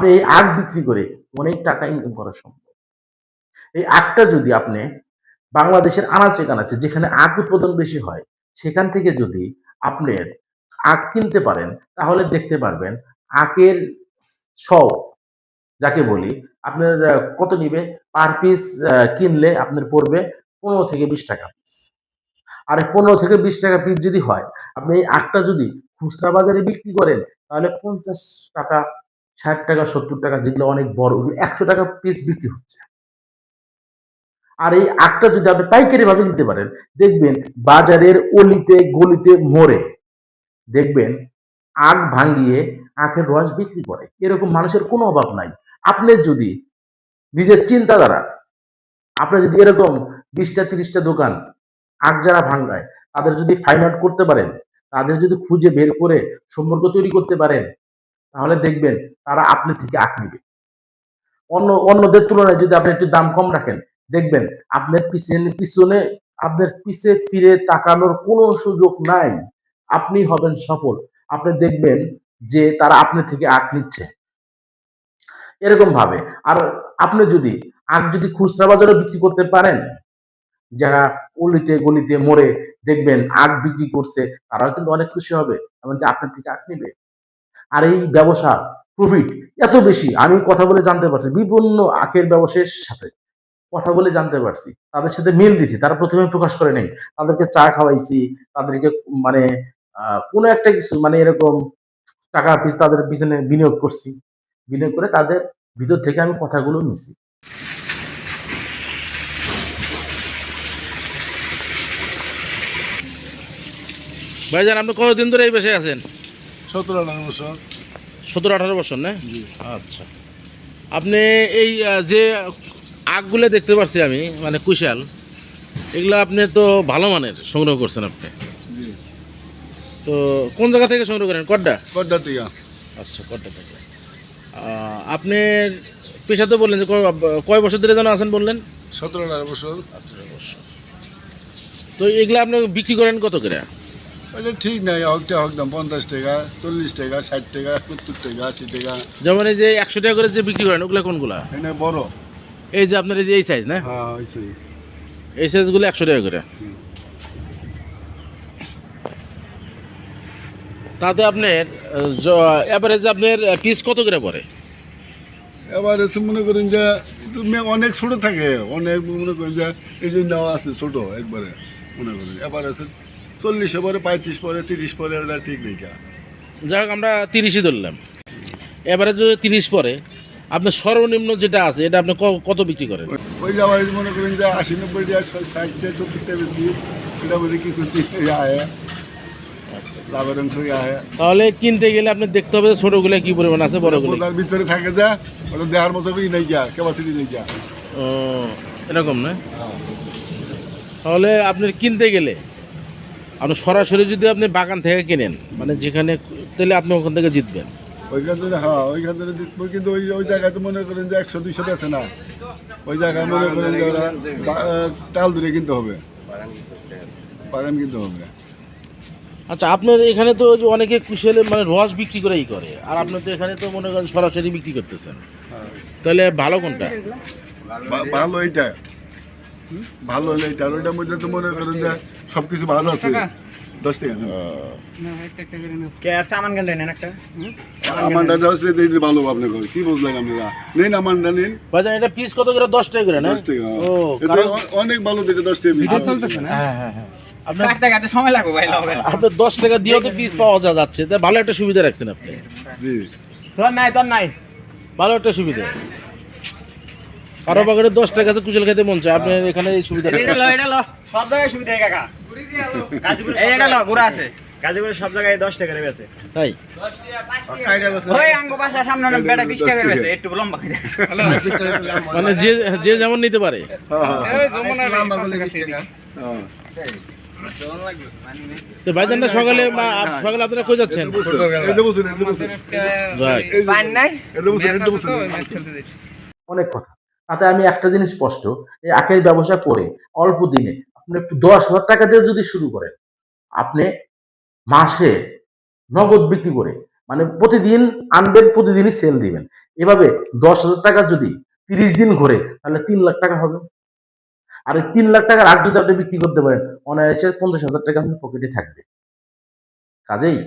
আপনি এই আখ বিক্রি করে অনেক টাকা ইনকাম করা সম্ভব। এই আখটা যদি আপনি বাংলাদেশের আনাচে কানাচে যেখানে আখ উৎপাদন বেশি হয়, সেখান থেকে যদি আপনার আখ কিনতে পারেন, তাহলে দেখতে পারবেন আখের শ যাকে বলি, আপনার কত নিবে? পার পিস কিনলে আপনার পড়বে ৳15 থেকে ৳20 পিস। আর এই ৳15 থেকে ৳20 পিস যদি হয়, আপনি এই আখটা যদি খুচরা বাজারে বিক্রি করেন, তাহলে ৳50, ৳60, ৳70 যেগুলো অনেক বড়, ৳100 পিস বিক্রি হচ্ছে। আর এই আখটা যদি আপনি পাইকারি ভাবে দিতে পারেন, দেখবেন বাজারের অলিতে গলিতে মোড়ে দেখবেন আখ ভাঙ্গিয়ে আখের রস বিক্রি করে। এরকম মানুষের কোনো অভাব নাই। আপনি যদি নিজের চিন্তা দ্বারা আপনার যদি এরকম 20টা 30টা দোকান আখ যারা ভাঙ্গায় তাদের যদি ফাইন্ড আউট করতে পারেন, তাদের যদি খুঁজে বের করে সম্পর্ক তৈরি করতে পারেন, তাহলে দেখবেন তারা আপনার থেকে আখ নিবে। অন্যদের তুলনায় যদি আপনি একটু দাম কম রাখেন, দেখবেন আপনার পিছনে আপনার পিছে ফিরে তাকানোর কোনো সুযোগ নাই। আপনি হবেন সফল। আপনি দেখবেন যে তারা আপনার থেকে আখ নিচ্ছে। এরকম ভাবে। আর আপনি যদি আখ যদি খুচরা বাজারে বিক্রি করতে পারেন, যারা অলিতে গলিতে মোড়ে দেখবেন আখ বিক্রি করছে, তারাও কিন্তু অনেক খুশি হবে। এমনকি আপনার থেকে আখ নিবে। আর এই ব্যবসা প্রফিট এত বেশি, আমি কথা বলে জানতে পারছি বিভিন্ন আখের ব্যবসায়ীর সাথে কথা বলে জানতে পারছি। তাদের সাথে মিল দিছি। তারা ১ম এ প্রকাশ করে নাই। তাদেরকে চা খাওয়াইছি, তাদেরকে মানে কোনো একটা কিছু মানে এরকম টাকা তাদের পিছনে বিনিয়োগ করছি। বিনিয়োগ করে তাদের ভিতর থেকে আমি কথাগুলো নিছি। ভাইজান, আপনি কতদিন ধরে এই পেশায় আছেন? 17-18 বছর। 17-18 বছর না? জি। আচ্ছা। আপনি এই যে আখগুলো দেখতে পাচ্ছি আমি, মানে কুশাল, এগুলো আপনি তো ভালো মানের সংগ্রহ করছেন আপনি। জি। তো কোন জায়গা থেকে সংগ্রহ করেন? কড্ডা? কড্ডা থেকে। আচ্ছা, কড্ডা থেকে। আপনার পেশা তো বললেন যে কয় বছর ধরে যেন আছেন বললেন? 17-18 বছর। 18 বছর। তো এগুলো আপনি বিক্রি করেন কত করে? ওইটা ঠিক নাই, হক দাম 50 টাকা, 40 টাকা, 60 টাকা, 70 টাকা, 80 টাকা। যেমন এই যে 100 টাকা করে যে বিক্রি করেন, ওগুলো কোনগুলা? এনে বড়। এই যে আপনার এই যে এই সাইজ না? হ্যাঁ, হইছে। এই সাইজগুলো 100 টাকা করে। তাতে আপনার এভারেজ আপনার পিস কত করে পড়ে? এবার এসে মনে করেন যে অনেক ছোট থাকে, অনেক মনে করেন যে এই যে নেওয়া আছে ছোট একবারে মনে করেন। এবার আছে 40 পরে, 35 পরে, 30 পরে, এটা ঠিক নেই। যাই হোক, আমরা 30ই ধরলাম। এবারে যদি 30 পরে আপনার সর্বনিম্ন যেটা আছে এটা আপনি কত বিক্রি করেন? ওই যে আবার মনে করেন যে 80-90 টাকা, 60 টাকা, 70 টাকা বেশি, এটা বলে কিছু আয় লাভের অংশ আয়। তাহলে কিনতে গেলে আপনি দেখতে হবে ছোটগুলো কি পরিমাণ আছে, বড়গুলো তার ভিতরে থাকে যা ওটা দেওয়ার মতো নেই যা, ক্যাপাসিটি নেই যা। ও, এরকম না? তাহলে আপনি কিনতে গেলে আপনি সরাসরি যদি আপনি বাগান থেকে কিনেন, মানে যেখানে, তাহলে আপনি ওখান থেকে জিতবেন। ওইখান থেকে হ্যাঁ, ওইখান থেকে জিতবো, কিন্তু ওই জায়গায় তো মনে করেন যে 100-200 বেছে না। ওই জায়গায় মনে করেন যে ওরা টাল ধরে কিনতে হবে, বাগান কিনতে হবে। আচ্ছা, আপনার এখানে তো যে অনেকে কুশালে মানে রস বিক্রি করেই করে, আর আপনার তো এখানে তো মনে করেন সরাসরি বিক্রি করতেছেন, তাহলে ভালো কোনটা? ভালো এইটা, ভালো হলো এইটা। আর ওইটার মধ্যে তো মনে করেন যে সব কিছু ভালো আছে। 10 টাকা আমানটা ভালো আপনি কি বুঝলেন আপনারা? নিন আমানটা নিন। বাজার এটা পিস কত করে? 10 টাকা করে না? 10 টাকা। ও, অনেক ভালো দিতে 10 টাকা ভিডিও চলতেছে না? হ্যাঁ হ্যাঁ হ্যাঁ। আপনার 60 টাকাতে সময় লাগবে ভাই, আপনি 10 টাকা দিয়েও তো পিস পাওয়া যাচ্ছে, তাই ভালো একটা সুবিধা রাখছেন আপনি। জি। তোর নাই ভালো একটা সুবিধা। কারো বাগানে 10 টাকাতে কুশাল খেতে মন চায়, আপনার এখানে এই সুবিধা। এটা লো সব জায়গায় সুবিধা কাকা। গাজীপুরে এই এটা লো গুড়া আছে। গাজীপুরে সব জায়গায় 10 টাকা করে বেচে। তাই? 10 টাকা। ওই আঙ্গো বাসার সামনে অনেক বেটা 20 টাকা করে বেচে, একটু লম্বা করে। মানে যে যেমন নিতে পারে। এই যমুনা লম্বা করে 20 টাকা। হ্যাঁ। তো ভাইজানটা সকালে আপনারা কই যাচ্ছেন? এটা বুঝুন, এটা বুঝুন। রাইট। পান নাই? এটা বুঝুন, এটা বুঝুন। অনেক কথা। তাতে আমি একটা জিনিস স্পষ্ট, এই আখের ব্যবসা করে অল্প দিনে আপনি একটু 10,000 টাকা দিয়ে যদি শুরু করেন, আপনি মাসে নগদ বিক্রি করে মানে প্রতিদিন আনবেন, প্রতিদিনই সেল দিবেন। এভাবে 10,000 টাকা যদি 30 দিন ঘোরে তাহলে 3 লাখ টাকা হবে। আর এই 3 লাখ টাকার আগ যদি আপনি বিক্রি করতে পারেন, অনায়াসে 50,000 টাকা আপনার পকেটে থাকবে। কাজেই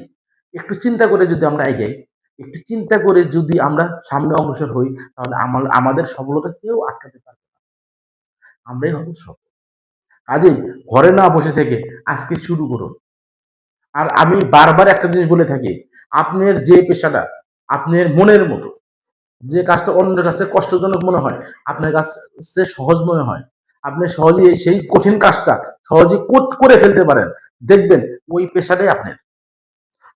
একটু চিন্তা করে যদি আমরা এগোই, একটু চিন্তা করে যদি আমরা সামনে অগ্রসর হই, তাহলে আমাদের সফলতা কেউ আটকাতে পারবে না। আমরাই হব সফল। কাজেই ঘরে না বসে থেকে আজকে শুরু করুন। আর আমি বারবার একটা জিনিস বলে থাকি, আপনার যে পেশাটা আপনার মনের মতো, যে কাজটা অন্যের কাছে কষ্টজনক মনে হয়, আপনার কাছে সহজ মনে হয়, আপনি সহজেই সেই কঠিন কাজটা সহজেই করে ফেলতে পারেন, দেখবেন ওই পেশাটাই আপনার,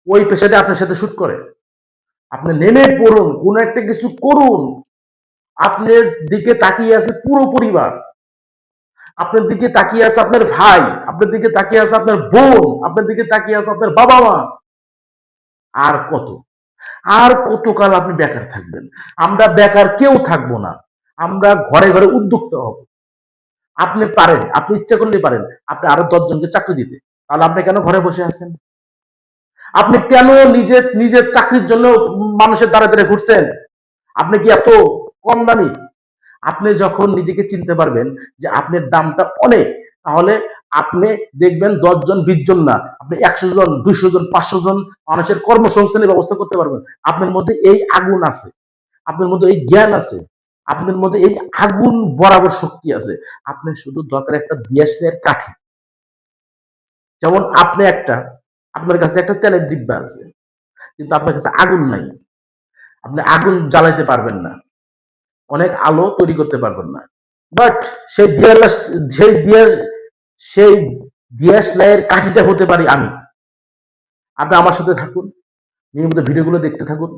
ওই পেশাটা আপনার সাথে শুট করে। আপনি নেমে পড়ুন, কোন একটা কিছু করুন। আপনার দিকে তাকিয়ে আছে পুরো পরিবার, আপনার দিকে তাকিয়ে আছে আপনার ভাই, আপনার দিকে তাকিয়ে আছে আপনার বোন, আপনার দিকে তাকিয়ে আছে আপনার বাবা মা। আর কত, আর কতকাল আপনি বেকার থাকবেন? আমরা বেকার কেউ থাকবো না, আমরা ঘরে ঘরে উদ্যোক্তা হব। আপনি পারেন, আপনি ইচ্ছা করলে পারেন আপনি আরো 10 জনকে চাকরি দিতে, তাহলে আপনি কেন ঘরে বসে আছেন? আপনি কেন নিজের নিজের চাকরির জন্য মানুষের দ্বারা দ্বারা ঘুরছেন? আপনি কি এত কম দামি? আপনি যখন নিজেকে চিনতে পারবেন যে আপনার দামটা অনেক, তাহলে আপনি দেখবেন 10 জন 20 জন না, আপনি 100 জন 200 জন 500 জন মানুষের কর্মসংস্থানের ব্যবস্থা করতে পারবেন। আপনার মধ্যে এই আগুন আছে, আপনার মধ্যে এই জ্ঞান আছে, আপনার মধ্যে এই আগুন বরাবর শক্তি আছে। আপনি শুধু দরকার একটা দিয়াশলাইয়ের কাঠি। যেমন আপনার কাছে একটা তেলের ডিব্বা আছে, কিন্তু আপনার কাছে আগুন নাই, আপনি আগুন জ্বালাইতে পারবেন না, অনেক আলো তৈরি করতে পারবেন না। বাট সেই সেই দিয়াশলাইয়ের কাঠিটা হতে পারি আমি। আপনি আমার সাথে থাকুন, নিয়মিত ভিডিওগুলো দেখতে থাকুন,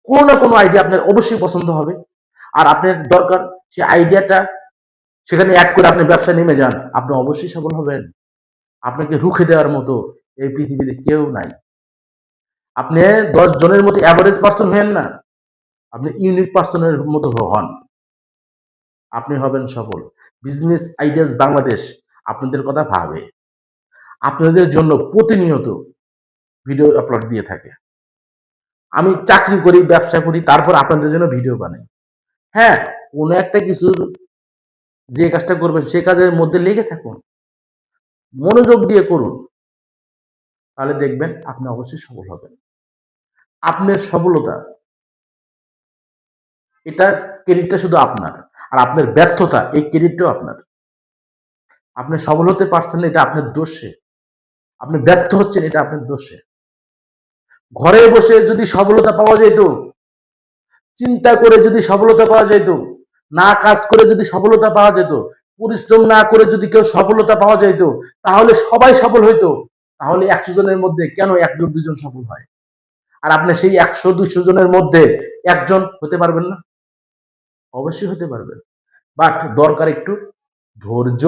কোনো না কোনো আইডিয়া আপনার অবশ্যই পছন্দ হবে। আর আপনার দরকার সেই আইডিয়াটা সেখানে অ্যাড করে আপনি ব্যবসায় নেমে যান, আপনি অবশ্যই সফল হবেন। আপনাকে রুখে দেওয়ার মতো এই পৃথিবীতে কেউ নাই। আপনি 10 জনের মতো অ্যাভারেজ পার্সন হবেন না, আপনি ইউনিক পার্সনের মতো হন, আপনি হবেন সফল। বিজনেস আইডিয়াস বাংলাদেশ আপনাদের কথা ভাবে, আপনাদের জন্য প্রতিনিয়ত ভিডিও আপলোড দিয়ে থাকে। আমি চাকরি করি, ব্যবসা করি, তারপর আপনাদের জন্য ভিডিও বানাই। হ্যাঁ, কোনো একটা কিছুর যে কাজটা করবেন সে কাজের মধ্যে লেগে থাকুন, মনোযোগ দিয়ে করুন, তাহলে দেখবেন আপনি অবশ্যই সফল হবেন। আপনার সফলতা, এটা ক্রেডিটটা শুধু আপনার, আর আপনার ব্যর্থতা এই ক্রেডিটটাও আপনার। আপনি সফল হতে পারছেন না, এটা আপনার দোষে। আপনি ব্যর্থ হচ্ছেন, এটা আপনার দোষে। ঘরে বসে যদি সফলতা পাওয়া যেত, চিন্তা করে যদি সফলতা পাওয়া যেত, না কাজ করে যদি সফলতা পাওয়া যেত, পরিশ্রম না করে যদি কেউ সফলতা পাওয়া যেত, তাহলে সবাই সফল হইতো। তাহলে 100 জনের মধ্যে কেন 1 জন 2 জন সফল হয়? আর আপনি সেই 100-200 জনের মধ্যে একজন হতে পারবেন না? অবশ্যই হতে পারবেন। বাট দরকার একটু ধৈর্য,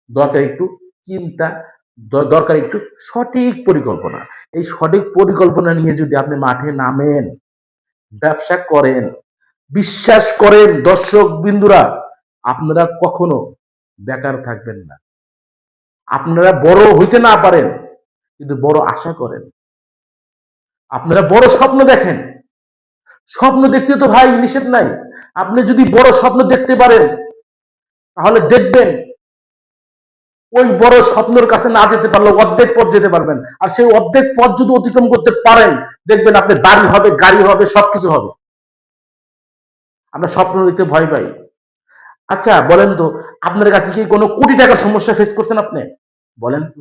দরকার একটু চিন্তা, দরকার একটু সঠিক পরিকল্পনা। এই সঠিক পরিকল্পনা নিয়ে যদি আপনি মাঠে নামেন, ব্যবসা করেন, বিশ্বাস করেন দর্শক বিন্দুরা, আপনারা কখনো বেকার থাকবেন না। আপনারা বড় হইতে না পারেন, কিন্তু বড় আশা করেন। আপনারা বড় স্বপ্ন দেখেন, স্বপ্ন দেখতে তো ভাই নিষেধ নাই। আপনি যদি বড় স্বপ্ন দেখতে পারেন, তাহলে দেখবেন ওই বড় স্বপ্নের কাছে না যেতে পারলেও অর্ধেক পথ যেতে পারবেন। আর সেই অর্ধেক পথ যদি অতিক্রম করতে পারেন, দেখবেন আপনার বাড়ি হবে, গাড়ি হবে, সবকিছু হবে। আমরা স্বপ্ন দেখতে ভয় পাই। আচ্ছা বলেন তো, আপনার কাছে কি কোনো কোটি টাকার সমস্যা ফেস করছেন আপনি? বলেন তো,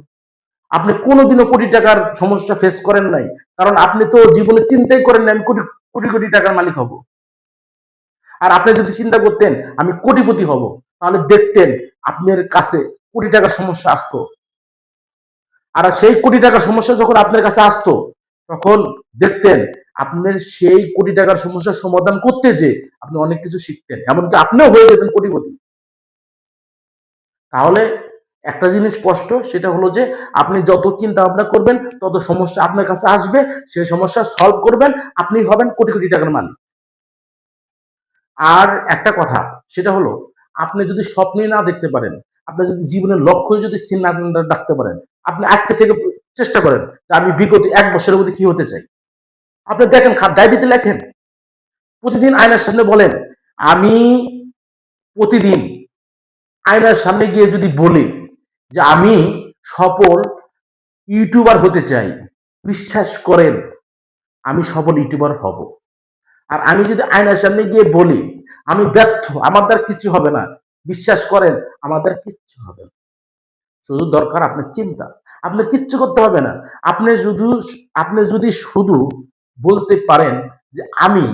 আপনি কোনোদিনও কোটি টাকার সমস্যা ফেস করেন নাই, কারণ আপনি তো জীবনে চিন্তাই করেন না আমি কোটি কোটি কোটি টাকার মালিক হব। আর আপনি যদি চিন্তা করতেন আমি কোটিপতি হব, তাহলে দেখতেন আপনার কাছে কোটি টাকার সমস্যা আসতো। আর সেই কোটি টাকার সমস্যা যখন আপনার কাছে আসতো, তখন দেখতেন আপনার সেই কোটি টাকার সমস্যার সমাধান করতে যে আপনি অনেক কিছু শিখতেন, এমনকি আপনিও হয়ে যেতেন কোটিপতি। তাহলে একটা জিনিস স্পষ্ট, সেটা হলো যে আপনি যত চিন্তা ভাবনা করবেন তত সমস্যা আপনার কাছে আসবে, সেই সমস্যা সলভ করবেন, আপনি হবেন কোটি কোটি টাকার মালিক। আর একটা কথা, সেটা হলো আপনি যদি স্বপ্নে না দেখতে পারেন, আপনি যদি জীবনের লক্ষ্য যদি স্থির না রাখতে পারেন, আপনি আজকে থেকে চেষ্টা করেন যে আমি বিগত 1 বছরের মধ্যে কি হতে চাই। আপনি দেখেন, ডায়েরিতে লেখেন, প্রতিদিন আয়নার সামনে বলেন, আমি প্রতিদিন আয়নার সামনে গিয়ে যদি বলি যে আমি সফল ইউটিউবার হতে চাই, বিশ্বাস করেন আমি সফল ইউটিউবার হব। আর আমি যদি আয়নার সামনে গিয়ে বলি আমি ব্যর্থ, আমার দ্বারা কিছু হবে না, বিশ্বাস করেন আমার দ্বারা কিচ্ছু হবে না। শুধু দরকার আপনার চিন্তা, আপনার কিচ্ছু করতে হবে না। আপনি যদি শুধু বলতে পারেন যে আমি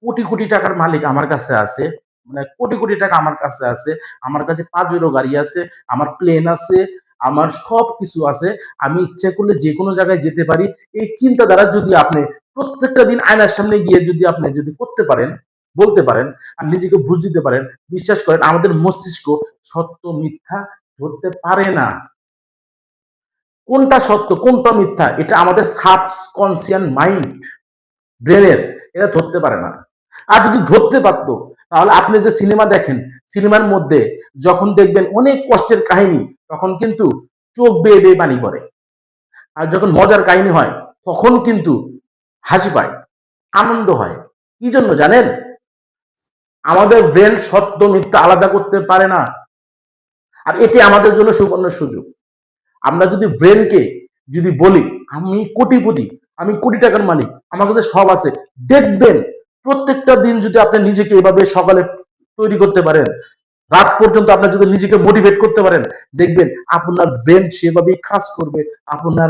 কোটি কোটি টাকার মালিক আমার কাছে আছে, মানে কোটি কোটি টাকা আমার কাছে আছে, আমার কাছে পাজেরো গাড়ি আছে, আমার প্লেন আছে, আমার সব কিছু আছে, আমি ইচ্ছা করলে যে কোনো জায়গায় যেতে পারি। এই চিন্তাধারা যদি আপনি প্রত্যেকটা দিন আয়নার সামনে গিয়ে যদি করতে পারেন, বলতে পারেন, আর নিজেকে বুঝতে পারেন, বিশ্বাস করেন আমাদের মস্তিষ্ক সত্য মিথ্যা ধরতে পারে না। কোনটা সত্য কোনটা মিথ্যা এটা আমাদের সাবকনসিয়াস মাইন্ড, ব্রেনের, এটা ধরতে পারে না। আর যদি ধরতে পারতো তাহলে আপনি যে সিনেমা দেখেন, সিনেমার মধ্যে যখন দেখবেন অনেক কষ্টের কাহিনী, তখন কিন্তু চোখ বেয়ে বেয়ে পানি পড়ে। আর যখন মজার কাহিনী হয় তখন কিন্তু হাসি পায়, আনন্দ হয়। কি জন্য জানেন? আমাদের ব্রেন সত্য মিথ্যা আলাদা করতে পারে না। আর এটি আমাদের জন্য সুবর্ণ সুযোগ। আমরা যদি ব্রেনকে যদি বলি আমি কোটিপতি, আমি কোটি টাকার মালিক, আমার কাছে সব আছে, দেখবেন প্রত্যেকটা দিন যদি আপনি নিজেকে এভাবে সকালে তৈরি করতে পারেন, রাত পর্যন্ত আপনি যদি নিজেকে মোটিভেট করতে পারেন, দেখবেন আপনার ব্রেন সেভাবেই কাজ করবে, আপনার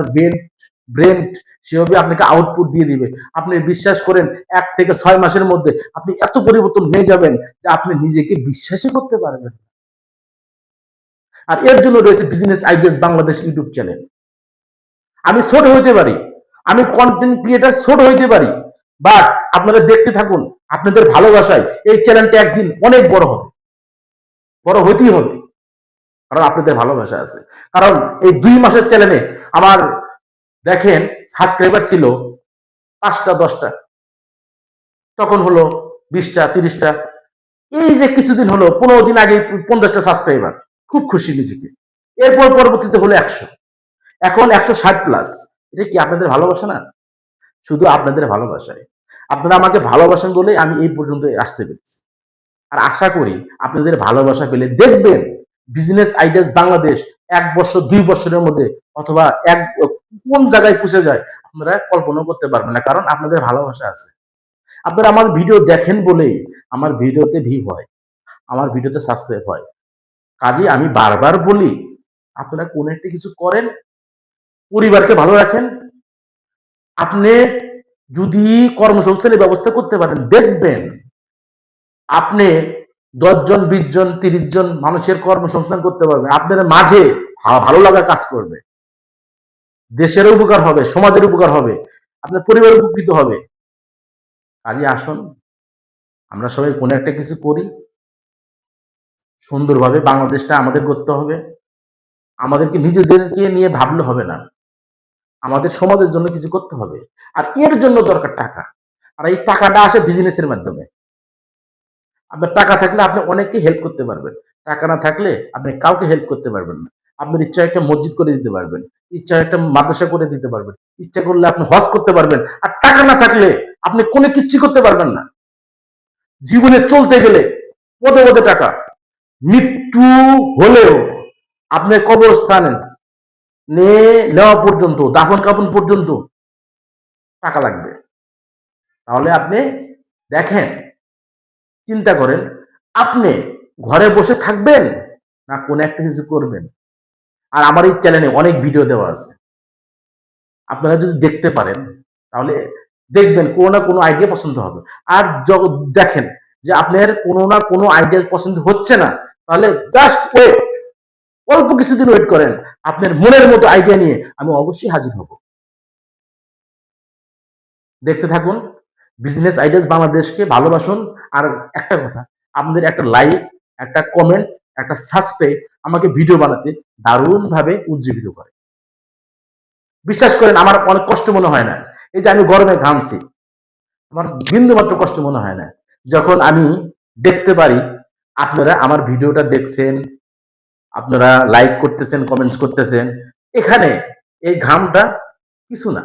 ব্রেন সেভাবে আপনাকে আউটপুট দিয়ে দিবে। আপনি বিশ্বাস করেন 1 থেকে 6 মাসের মধ্যে আপনি এত পরিবর্তন হয়ে যাবেন যে আপনি নিজেকে বিশ্বাসই করতে পারবেন। আর এর জন্য রয়েছে business ideas Bangladesh YouTube channel. আমি ছোট হইতে পারি, আমি কন্টেন্ট ক্রিয়েটার ছোট হইতে পারি, বাট আপনারা দেখতে থাকুন, আপনাদের ভালোবাসায় এই চ্যানেলটা একদিন অনেক বড় হবে, বড় হইতেই হবে, কারণ আপনাদের ভালোবাসা আছে। কারণ এই 2 মাসের চ্যানেলে আমার দেখেন সাবস্ক্রাইবার ছিল 5টা 10টা, তখন হলো 20টা 30টা, এই যে কিছুদিন হলো 15 দিন আগে 50টা সাবস্ক্রাইবার, খুব খুশি নিজেকে। এরপর পরবর্তীতে হলো 100, এখন 160+। এটা কি আপনাদের ভালোবাসা না? শুধু আপনাদের ভালোবাসায়। আপনারা আমাকে ভালোবাসেন বলে আমি এই পর্যন্ত আসতে পেরেছি। আর আশা করি আপনাদের ভালোবাসা পেলে দেখবেন বিজনেস আইডিয়াস বাংলাদেশ 1 বছর 2 বছরের মধ্যে অথবা কোন জায়গায় পৌঁছে যায় আপনারা কল্পনা করতে পারবেন না, কারণ আপনাদের ভালোবাসা আছে। আপনারা আমার ভিডিও দেখেন বলেই আমার ভিডিওতে ভিউ হয়, আমার ভিডিওতে সাবস্ক্রাইব হয়। কাজে আমি বারবার বলি আপনারা কোন একটা কিছু করেন, পরিবারকে ভালো রাখেন। আপনি যদি কর্মসংস্থানের ব্যবস্থা করতে পারেন, দেখবেন আপনি 10 জন 20 জন 30 জন মানুষের কর্মসংস্থান করতে পারবেন। আপনার মাঝে ভালো লাগা কাজ করবে, দেশের উপকার হবে, সমাজের উপকার হবে, আপনার পরিবার উপকৃত হবে। কাজে আসুন আমরা সবাই কোনো একটা কিছু করি, সুন্দরভাবে বাংলাদেশটা আমাদের করতে হবে। আমাদেরকে নিজেদেরকে নিয়ে ভাবলে হবে না, আমাদের সমাজের জন্য কিছু করতে হবে। আর এর জন্য দরকার টাকা, আর এই টাকাটা আসে বিজনেসের মাধ্যমে। আপনার টাকা থাকলে আপনি অনেককে হেল্প করতে পারবেন, টাকা না থাকলে আপনি কাউকে হেল্প করতে পারবেন না। আপনার ইচ্ছা একটা মসজিদ করে দিতে পারবেন, ইচ্ছা একটা মাদ্রাসা করে দিতে পারবেন, ইচ্ছা করলে আপনি হজ করতে পারবেন। আর টাকা না থাকলে আপনি কোনো কিচ্ছু করতে পারবেন না। জীবনে চলতে গেলে পদে পদে টাকা, মৃত্যু হলেও আপনার কবরস্থানে নেওয়া পর্যন্ত, দাফন কাফন পর্যন্ত টাকা লাগবে। তাহলে আপনি দেখেন, চিন্তা করেন, আপনি ঘরে বসে থাকবেন না কোন একটা কিছু করবেন। আর আমার এই চ্যানেলে অনেক ভিডিও দেওয়া আছে, আপনারা যদি দেখতে পারেন তাহলে দেখবেন কোনো না কোনো আইডিয়া পছন্দ হবে। আর দেখেন যে আপনার কোনো না কোনো আইডিয়া পছন্দ হচ্ছে না, তাহলে জাস্ট ওয়েট, অল্প কিছুদিন ওয়েট করেন, আপনার মনের মতো আইডিয়া নিয়ে আমি অবশ্যই হাজির হব। দেখতে থাকুন বিজনেস আইডিয়াস বাংলাদেশকে ভালোবাসুন। আর একটা কথা, আপনাদের একটা লাইক, একটা কমেন্ট, একটা সাবস্ক্রাইব আমাকে ভিডিও বানাতে দারুণ ভাবে উজ্জীবিত করে। বিশ্বাস করেন আমার অনেক কষ্ট মনে হয় না। এই যে আমি গরমে ঘামছি, আমার বিন্দু মাত্র কষ্ট মনে হয় না যখন আমি দেখতে পারি আপনারা আমার ভিডিওটা দেখছেন, আপনারা লাইক করতেছেন, কমেন্টস করতেছেন। এখানে এই ঘামটা কিছু না।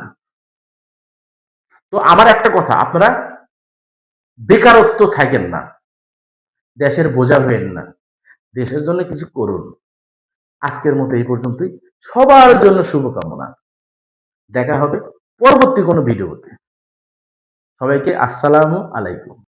তো আমার একটা কথা, আপনারা বেকারত্ব থাকেন না, দেশের বোঝা হয়েন না, দেশের জন্য কিছু করুন। আজকের মতো এই পর্যন্তই। সবার জন্য শুভকামনা। দেখা হবে পরবর্তী কোনো ভিডিওতে। সবাইকে আসসালামু আলাইকুম।